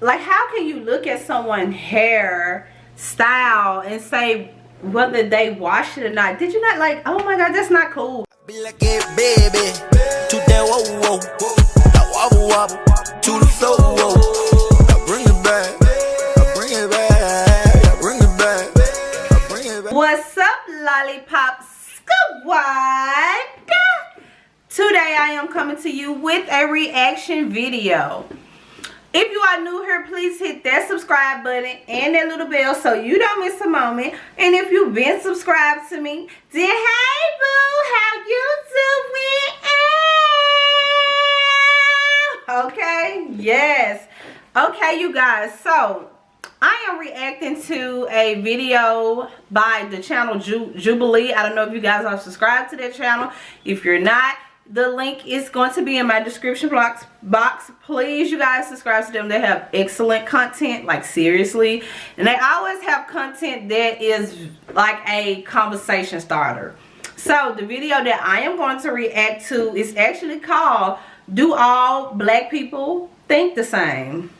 like, how can you look at someone's hair style and say whether they wash it or not? Did you not, like, oh my God, that's not cool. Be like it, baby, to that whoa, whoa, that wobble, wobble, to the flow, whoa. Now bring it back, I bring it back, I bring it back, I bring it back. What's up, Lollipop Squad? Today I am coming to you with a reaction video. If you are new here, please hit that subscribe button and that little bell so you don't miss a moment. And if you've been subscribed to me, then hey boo, how you doing? Okay, yes. Okay, you guys, so I am reacting to a video by the channel Jubilee. I don't know if you guys are subscribed to that channel. If you're not, the link is going to be in my description box. Please, you guys, subscribe to them. They have excellent content, like seriously. And they always have content that is like a conversation starter. So the video that I am going to react to is actually called, Do All Black People Think the Same?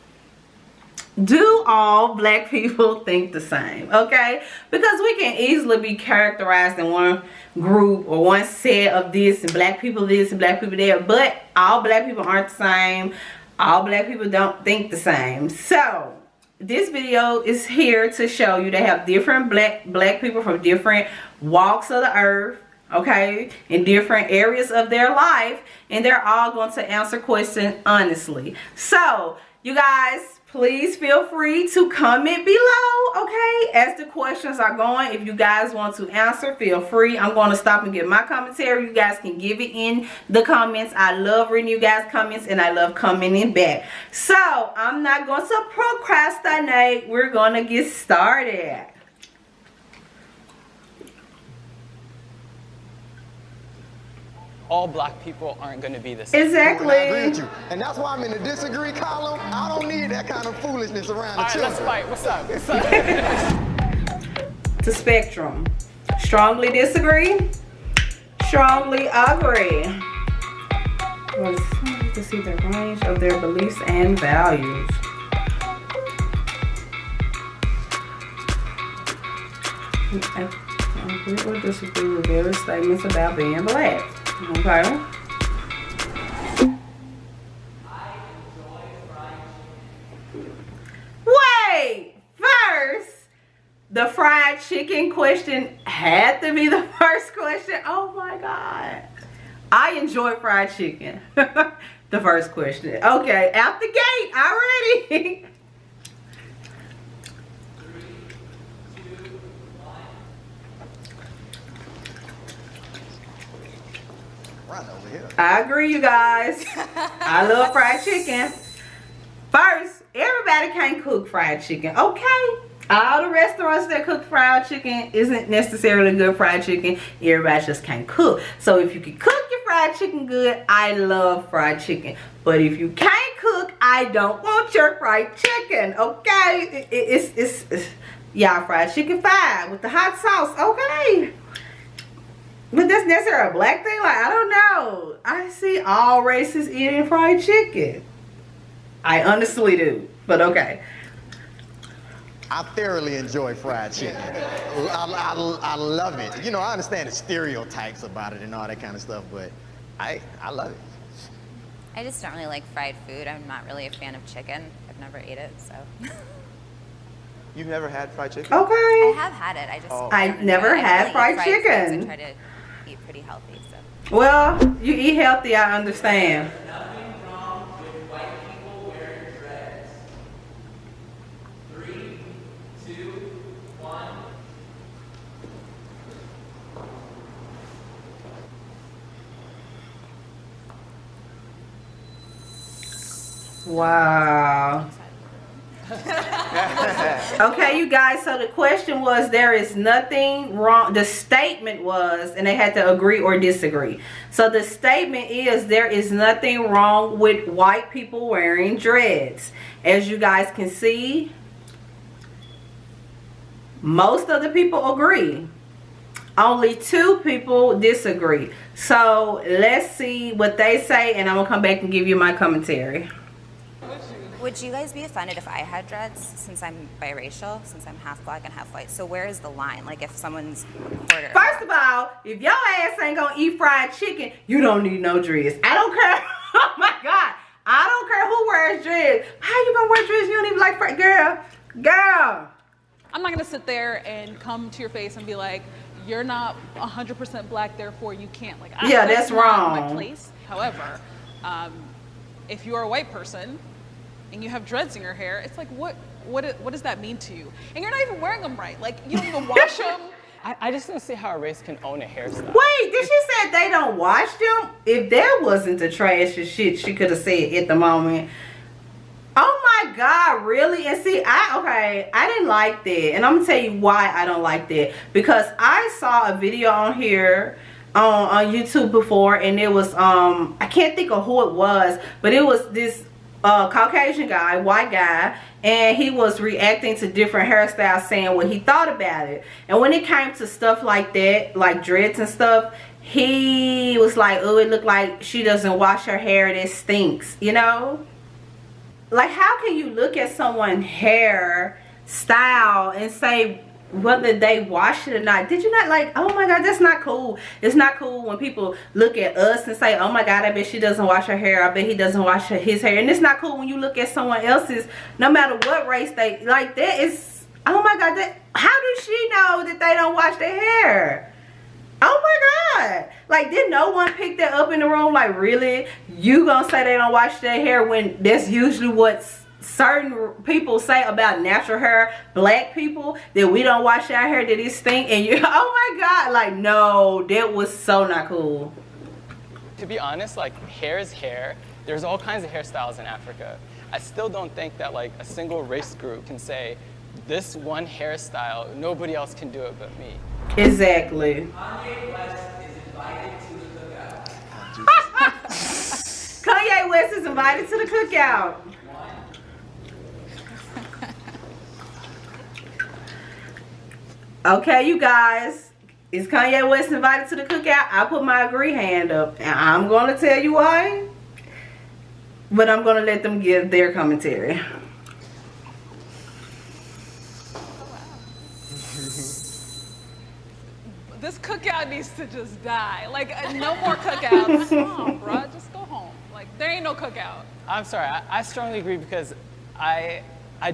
Do all black people think the same? Okay, because we can easily be characterized in one group or one set of this, and black people this and black people there, but all black people aren't the same. All black people don't think the same. So this video is here to show you they have different black people from different walks of the earth, okay, in different areas of their life, and they're all going to answer questions honestly. So you guys, please feel free to comment below, okay, as the questions are going. If you guys want to answer, feel free. I'm going to stop and give my commentary. You guys can give it in the comments. I love reading you guys' comments, and I love commenting back. So I'm not going to procrastinate. We're going to get started. All black people aren't going to be the same. Exactly. I agree with you. And that's why I'm in the disagree column. I don't need that kind of foolishness around the children. Let's fight. What's up? What's up? To spectrum. Strongly disagree. Strongly agree. To see the range of their beliefs and values. I agree or disagree with various statements about being black. Okay. Wait, first, the fried chicken question had to be the first question. Oh my God. I enjoy fried chicken. The first question. Okay, out the gate already. I agree, you guys. I love fried chicken. First, everybody can't cook fried chicken, okay? All the restaurants that cook fried chicken isn't necessarily good fried chicken. Everybody just can't cook. So if you can cook your fried chicken good, I love fried chicken. But if you can't cook, I don't want your fried chicken, okay? It's y'all fried chicken fried with the hot sauce, okay? But that's necessarily a black thing? Like, I don't know. I see all races eating fried chicken. I honestly do. But okay. I thoroughly enjoy fried chicken. I love it. You know, I understand the stereotypes about it and all that kind of stuff, but I love it. I just don't really like fried food. I'm not really a fan of chicken. I've never ate it, so. You've never had fried chicken? Okay. I have had it. I just. I never had fried chicken. I try to eat pretty healthy, so. Well, you eat healthy, I understand. Nothing wrong with white people wearing dreads. 3, 2, 1. Wow. Okay, you guys, so the question was, there is nothing wrong. The statement was, and they had to agree or disagree. So the statement is, there is nothing wrong with white people wearing dreads. As you guys can see, most of the people agree. Only 2 people disagree. So let's see what they say, and I'm gonna come back and give you my commentary. Would you guys be offended if I had dreads, since I'm biracial, since I'm half black and half white? So where is the line? Like if someone's a quarter. First of all, if your ass ain't gonna eat fried chicken, you don't need no dress. I don't care. Oh my God. I don't care who wears dreads. How you gonna wear dreads? You don't even like fried, girl. I'm not gonna sit there and come to your face and be like, you're not 100% black, therefore you can't. Like, Yeah, that's not wrong. my place. However, if you're a white person and you have dreads in your hair, it's like, what does that mean to you? And you're not even wearing them right. Like, you don't even wash them. I just don't see how a race can own a hairstyle. Wait, did she say they don't wash them? If that wasn't the trashiest shit she could have said at the moment. Oh my God, really? And see, I didn't like that. And I'm gonna tell you why I don't like that. Because I saw a video on here on YouTube before, and it was I can't think of who it was, but it was this Caucasian guy, white guy, and he was reacting to different hairstyles, saying what he thought about it. And when it came to stuff like that, like dreads and stuff, he was like, oh, it looked like she doesn't wash her hair, that stinks, you know? Like, how can you look at someone's hair style and say whether they wash it or not? Did you not, like, oh my God, that's not cool. It's not cool when people look at us and say, oh my God, I bet she doesn't wash her hair. I bet he doesn't wash his hair. And it's not cool when you look at someone else's, no matter what race they, like, that is, oh my God, that, how does she know that they don't wash their hair? Oh my God. Like, did no one pick that up in the room? Like, really? You gonna say they don't wash their hair when that's usually what certain people say about natural hair, black people, that we don't wash our hair, that it stink, and you, oh my God, like, no, that was so not cool. To be honest, like, hair is hair. There's all kinds of hairstyles in Africa. I still don't think that, like, a single race group can say, this one hairstyle, nobody else can do it but me. Exactly. Kanye West is invited to the cookout. Kanye West is invited to the cookout. Okay, you guys, is Kanye West invited to the cookout? I put my agree hand up, and I'm gonna tell you why, but I'm gonna let them give their commentary. This cookout needs to just die. Like, no more cookouts. Come on, bruh, just go home. Like, there ain't no cookout. I'm sorry, I strongly agree because I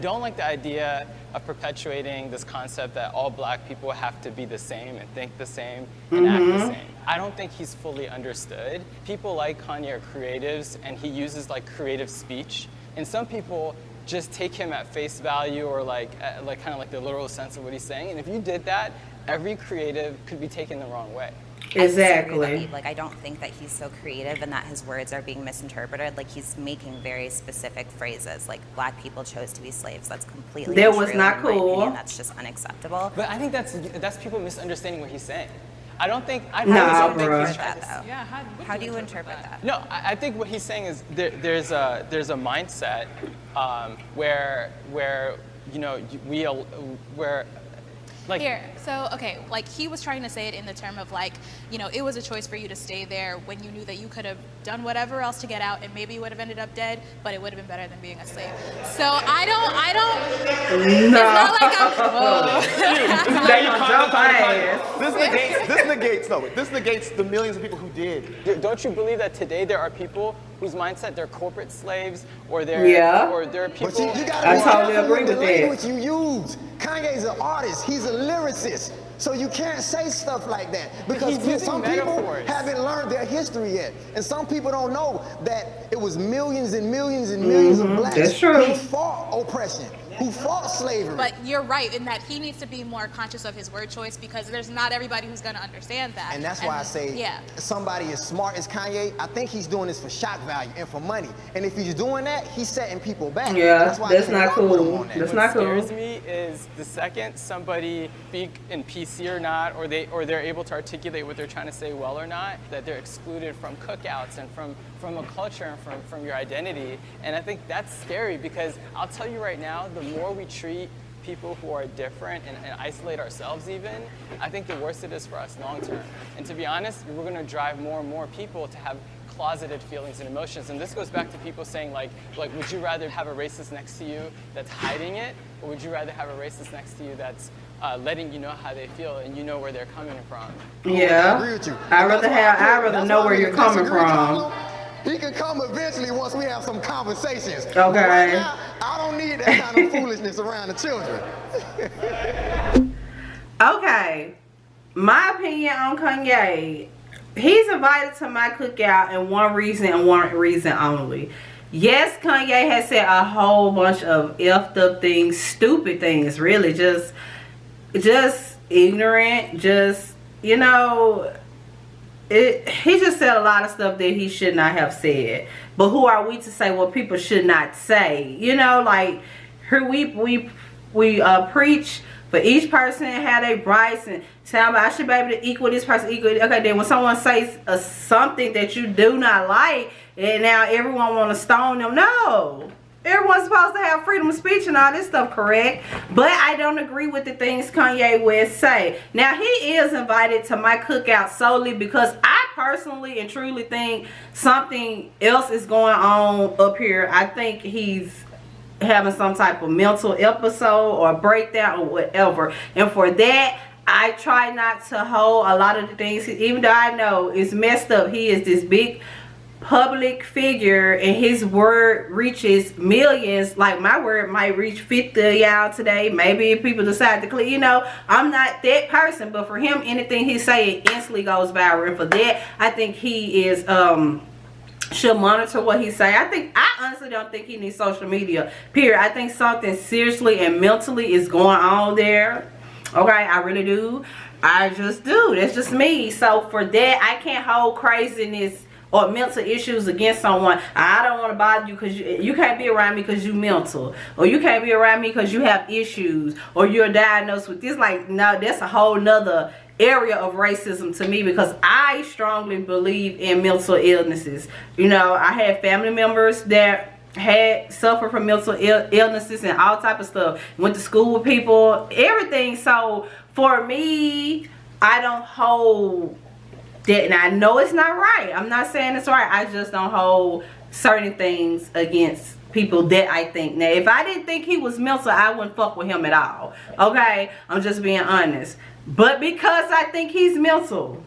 don't like the idea of perpetuating this concept that all black people have to be the same and think the same and act the same. I don't think he's fully understood. People like Kanye are creatives, and he uses like creative speech. And some people just take him at face value, or like kind of like the literal sense of what he's saying. And if you did that, every creative could be taken the wrong way. Exactly. Like, I don't think that he's so creative and that his words are being misinterpreted. Like, he's making very specific phrases. Like, black people chose to be slaves. That's completely That untrue, was not in my cool. opinion. That's just unacceptable. But I think that's people misunderstanding what he's saying. I don't think Nah, don't think bruh. he's trying That, to. though. Yeah, How do you interpret that? No, I think what he's saying is there's a mindset where you know where like Here, so, okay, like, he was trying to say it in the term of, like, you know, it was a choice for you to stay there when you knew that you could have done whatever else to get out, and maybe you would have ended up dead, but it would have been better than being a slave. So I don't, it's not like I'm, This negates the millions of people who did. don't you believe that today there are people whose mindset they're corporate slaves, or they're Yeah. or they're people. But you gotta I be totally careful agree with the with that. language you use. Kanye's an artist. He's a lyricist. So you can't say stuff like that because he's using some people metaphors. haven't learned their history yet, and some people don't know that it was millions and millions and millions of blacks That's true. who fought oppression, who fought slavery. but you're right in that he needs to be more conscious of his word choice, because there's not everybody who's going to understand that. And that's why I say yeah. somebody as smart as Kanye, I think he's doing this for shock value and for money. And if he's doing that, he's setting people back. Yeah, why I that's can't not rock with him cool. on that. That's What not cool. scares me is the second somebody speak in PC or not, or they're able to articulate what they're trying to say well or not, that they're excluded from cookouts and from a culture and from your identity. And I think that's scary, because I'll tell you right now, the more we treat people who are different and isolate ourselves even, I think the worse it is for us long term. And to be honest, we're going to drive more and more people to have closeted feelings and emotions. And this goes back to people saying like, would you rather have a racist next to you that's hiding it, or would you rather have a racist next to you that's letting you know how they feel and you know where they're coming from? I agree with you. I'd rather know where you're coming from. He can come eventually once we have some conversations. Okay. But right now, I don't need that kind of foolishness around the children. Okay. My opinion on Kanye. He's invited to my cookout in one reason and one reason only. Yes, Kanye has said a whole bunch of effed up things, stupid things, really. Just ignorant, you know, he just said a lot of stuff that he should not have said. But who are we to say what people should not say? You know, like, here we preach for each person had a rights and say I should be able to equal this person equally. Okay, then when someone says something that you do not like, and now everyone want to stone them, no. Everyone's supposed to have freedom of speech and all this stuff, correct? But I don't agree with the things Kanye West say. Now, he is invited to my cookout solely because I personally and truly think something else is going on up here. I think he's having some type of mental episode or breakdown or whatever. And for that, I try not to hold a lot of the things, even though I know it's messed up. He is this big public figure and his word reaches millions. Like my word might reach 50 of y'all today. Maybe if people decide to click, you know, I'm not that person, but for him, anything he say, it instantly goes viral. And for that, I think he is should monitor what he say. I honestly don't think he needs social media, period. I think something seriously and mentally is going on there. Okay, I really do. I just do. That's just me. So for that, I can't hold craziness or mental issues against someone. I don't want to bother you because you can't be around me because you mental, or you can't be around me because you have issues, or you're diagnosed with this. Like, no, that's a whole nother area of racism to me, because I strongly believe in mental illnesses. You know, I had family members that had suffered from mental illnesses and all type of stuff. Went to school with people, everything. So for me, I don't hold that, and I know it's not right. I'm not saying it's right. I just don't hold certain things against people that I think. Now, if I didn't think he was mental, I wouldn't fuck with him at all. Okay? I'm just being honest. But because I think he's mental,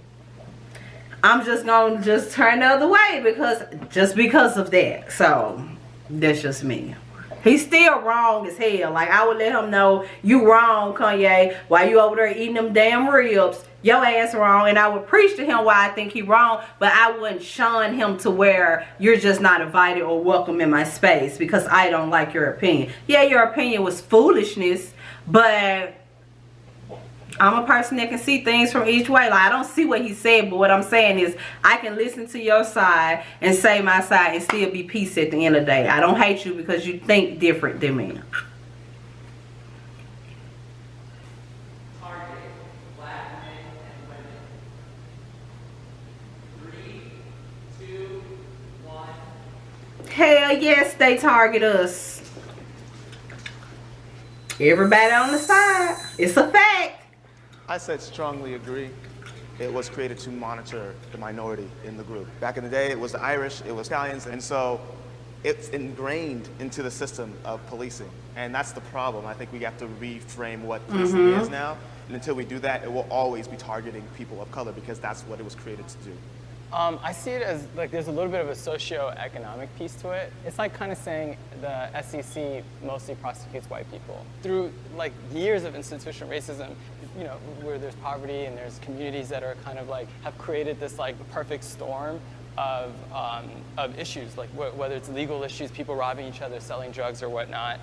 I'm just gonna just turn the other way because of that. So that's just me. He's still wrong as hell. Like, I would let him know, you wrong, Kanye. While you over there eating them damn ribs, your ass wrong. And I would preach to him why I think he wrong, but I wouldn't shun him to where you're just not invited or welcome in my space because I don't like your opinion. Yeah, your opinion was foolishness, but I'm a person that can see things from each way. Like, I don't see what he said, but what I'm saying is I can listen to your side and say my side and still be peace at the end of the day. I don't hate you because you think different than me. Target black men and women. 3, 2, 1. Hell yes, they target us. Everybody on the side. It's a fact. I said strongly agree. It was created to monitor the minority in the group. Back in the day, it was the Irish, it was Italians, and so it's ingrained into the system of policing. And that's the problem. I think we have to reframe what policing is now. And until we do that, it will always be targeting people of color because that's what it was created to do. I see it as like there's a little bit of a socio-economic piece to it. It's like kind of saying the SEC mostly prosecutes white people. Through like years of institutional racism, you know, where there's poverty and there's communities that are kind of like have created this like perfect storm of issues, like whether it's legal issues, people robbing each other, selling drugs or whatnot.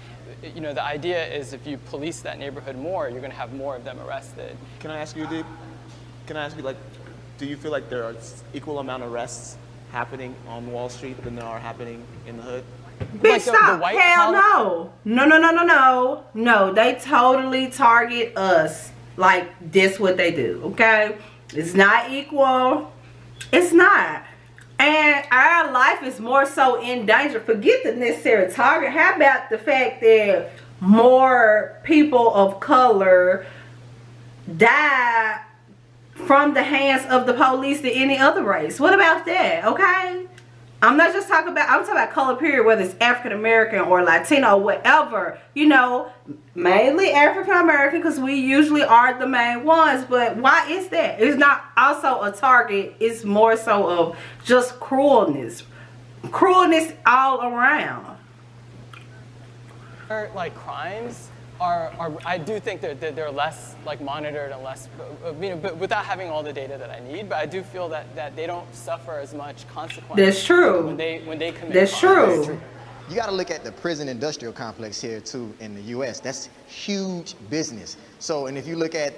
You know, the idea is if you police that neighborhood more, you're going to have more of them arrested. Can I ask you, Deep? Can I ask you, like, do you feel like there are equal amount of arrests happening on Wall Street than there are happening in the hood? Bitch, Like stop. white Hell collar- no. No, they totally target us. Like, that's what they do, okay? It's not equal. It's not. And our life is more so in danger. Forget the necessary target. How about the fact that more people of color die from the hands of the police than any other race? What about that? Okay, I'm not just talking about, I'm talking about color period, whether it's African American or Latino, whatever, you know, mainly African American, because we usually are the main ones. But why is that? It's not also a target, it's more so of just cruelness all around. Like crimes are I do think that they're less like monitored and less, you know, but without having all the data that I need. But I do feel that they don't suffer as much consequences. That's true. When they commit. That's crimes. true. You got to look at the prison industrial complex here too in the U.S. That's huge business. So, and if you look at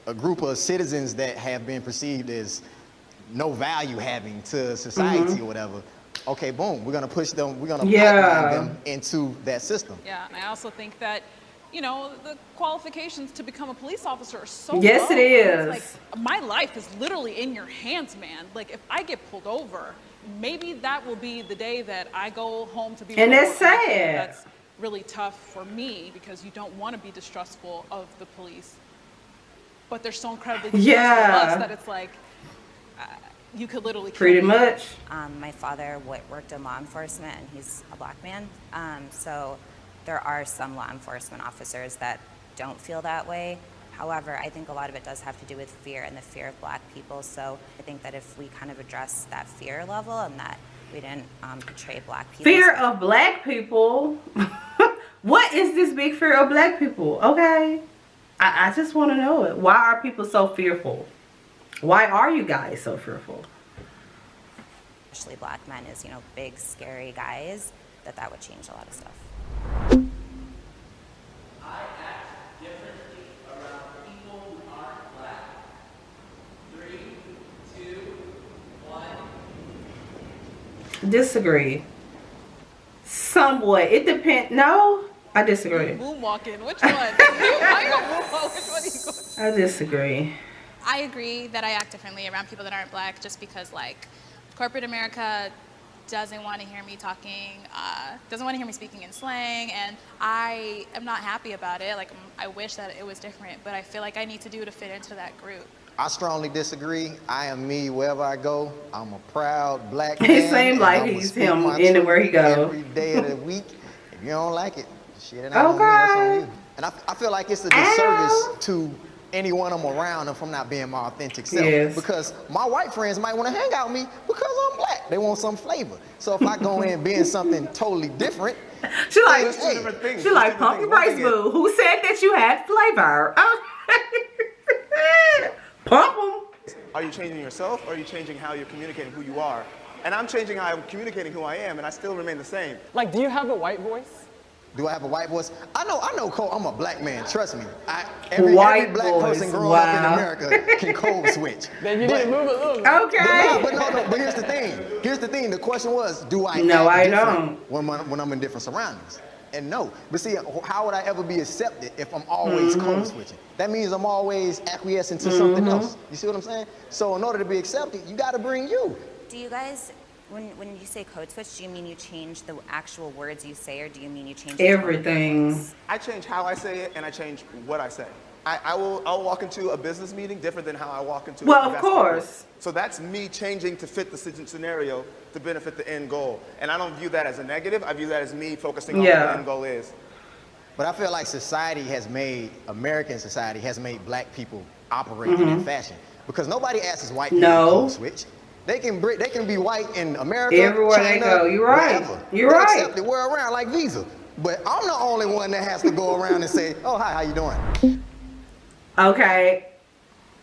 a group of citizens that have been perceived as no value having to society or whatever, okay, boom, we're gonna push them, we're gonna pipeline them into that system. Yeah, and I also think that, you know, the qualifications to become a police officer are so Yes, low. it is. It's like, my life is literally in your hands, man. Like, if I get pulled over, maybe that will be the day that I go home to be And with that's my family. sad. That's really tough for me because you don't want to be distrustful of the police. But they're so incredibly distrustful of us that it's like, you could literally kill Pretty me. much. My father worked in law enforcement, and he's a black man. So there are some law enforcement officers that don't feel that way. However, I think a lot of it does have to do with fear and the fear of black people. So I think that if we kind of address that fear level and that we didn't portray black people. Fear of black people? What is this big fear of black people? Okay. I just want to know it. Why are people so fearful? Why are you guys so fearful? Especially black men is, you know, big, scary guys, that would change a lot of stuff. I act differently around people who aren't black. 3, 2, 1. Disagree. Somewhat. It depends. No, I disagree. Moonwalking. Which one? Why you gonna moonwalk? Which one are you going? I disagree. I agree that I act differently around people that aren't black just because, like, corporate America doesn't want to hear me talking, doesn't want to hear me speaking in slang, and I am not happy about it. Like, I wish that it was different, but I feel like I need to do to fit into that group. I strongly disagree. I am me wherever I go. I'm a proud black man. It seems and like I'ma he's speak him my anywhere he truth go. Every day of the week. If you don't like it, shit, it ain't on me, that's on you. And I feel like it's a disservice to anyone I'm around if I'm not being my authentic self. Yes. Because my white friends might want to hang out with me because I'm black. They want some flavor. So if I go in being something totally different, She like, There's two different things. she There's like two different pumpkin things. One price thing is- boo. Who said that you had flavor? Pump 'em. Are you changing yourself, or are you changing how you're communicating who you are? And I'm changing how I'm communicating who I am, and I still remain the same. Like, do you have a white voice? do I have a white voice? I know, Cole, I'm a black man, trust me. Every White black voice, person growing up in wow. America can code switch. Then you need to move a little bit. Okay. But here's the thing. Here's the thing. The question was, do I No, act I different don't. when I'm in different surroundings? And no. But see, how would I ever be accepted if I'm always code switching? That means I'm always acquiescing to something else. You see what I'm saying? So in order to be accepted, you got to bring you. Do you guys, when you say code switch, do you mean you change the actual words you say, or do you mean you change the tone of your Everything. voice? I change how I say it, and I change what I say. I'll walk into a business meeting different than how I walk into Well, a of basketball court. course. So that's me changing to fit the scenario to benefit the end goal. And I don't view that as a negative. I view that as me focusing on what Yeah. the end goal is. But I feel like American society has made black people operate in that fashion. Because nobody asks white people No. to code switch. They can be white in America, Everywhere they China, go. You're right. wherever. You're They're right. accepted. We're around like Visa. But I'm the only one that has to go around and say, oh, hi, how you doing? Okay.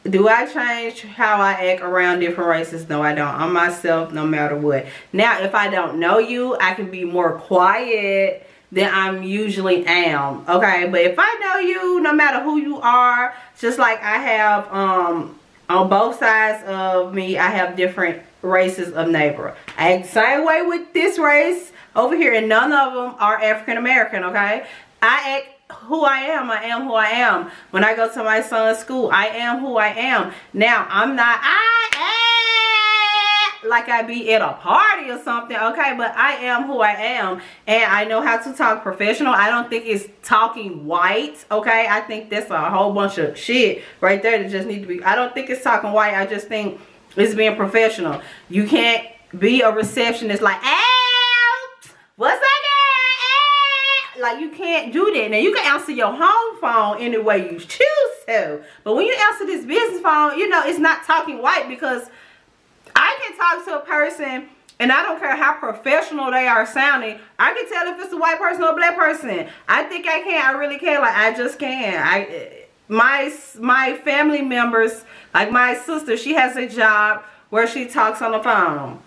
Do I change how I act around different races? No, I don't. I'm myself no matter what. Now, if I don't know you, I can be more quiet than I'm usually am. Okay, but if I know you, no matter who you are, just like I have on both sides of me, I have different races of neighbor. I act the same way with this race over here, and none of them are African American, okay? I act who I am who I am. When I go to my son's school, I am who I am. Now, I'm not, like I be at a party or something, okay? But I am who I am, and I know how to talk professional. I don't think it's talking white, okay? I think that's a whole bunch of shit right there that just need to be, I don't think it's talking white. I just think it's being professional. You can't be a receptionist like, "Ow, what's that, girl? Like, you can't do that. Now, you can answer your home phone any way you choose to. But when you answer this business phone, you know, it's not talking white, because I can talk to a person and I don't care how professional they are sounding. I can tell if it's a white person or a black person. I think I can. I really can. Like, I just can. My family members, like my sister, she has a job where she talks on the phone.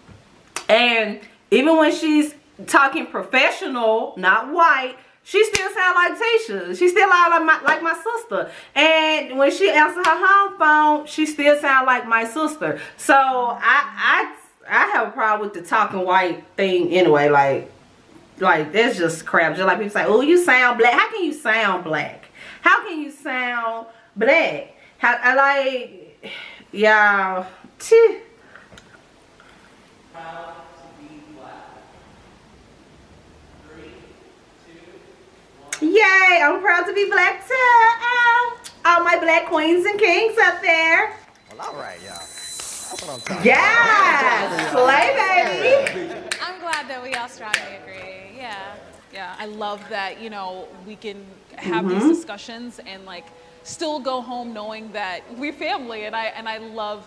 And even when she's talking professional, not white, she still sounds like Tisha. She still like my sister. And when she answers her home phone, she still sounds like my sister. So I have a problem with the talking white thing anyway. Like that's just crap. Just like people say, "Oh, you sound black." How can you sound black? How can you sound black? How like, yeah. Proud to be black. 3, 2, 1. Yay, I'm proud to be black too. All my black queens and kings up there. Well, all right, y'all. That's what I'm talking Yes, slay baby. I'm glad that we all strongly agree. Yeah. Yeah, I love that, you know, we can have these discussions and like still go home knowing that we're family, and I love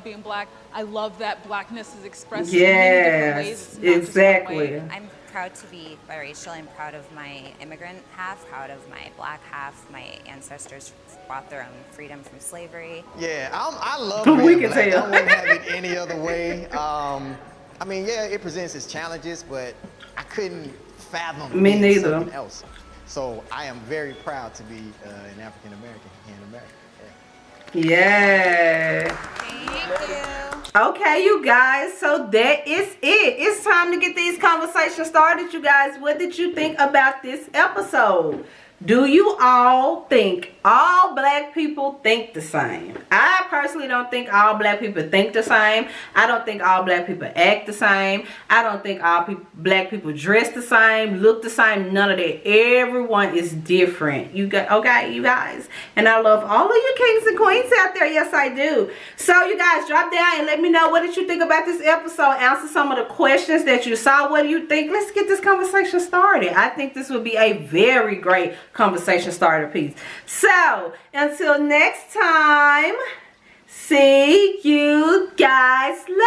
being black. I love that blackness is expressed in many different ways. It's not just one Exactly. way. I'm proud to be biracial. I'm proud of my immigrant half, proud of my black half. My ancestors bought their own freedom from slavery. Yeah, I love We being can black. tell. I wouldn't have it any other way. I mean, yeah, it presents its challenges, but I couldn't fathom Me being neither. something else. So I am very proud to be an African American here in America. Yeah. Yeah. Thank you. Okay, you guys, so that is it. It's time to get these conversations started, you guys. What did you think about this episode? Do you all think all black people think the same? I personally don't think all black people think the same. I don't think all black people act the same. I don't think all black people dress the same, look the same, none of that. Everyone is different. You got, okay, you guys. And I love all of you kings and queens out there. Yes, I do. So you guys, drop down and let me know, what did you think about this episode? Answer some of the questions that you saw. What do you think? Let's get this conversation started. I think this would be a very great conversation starter piece. So until next time, see you guys later.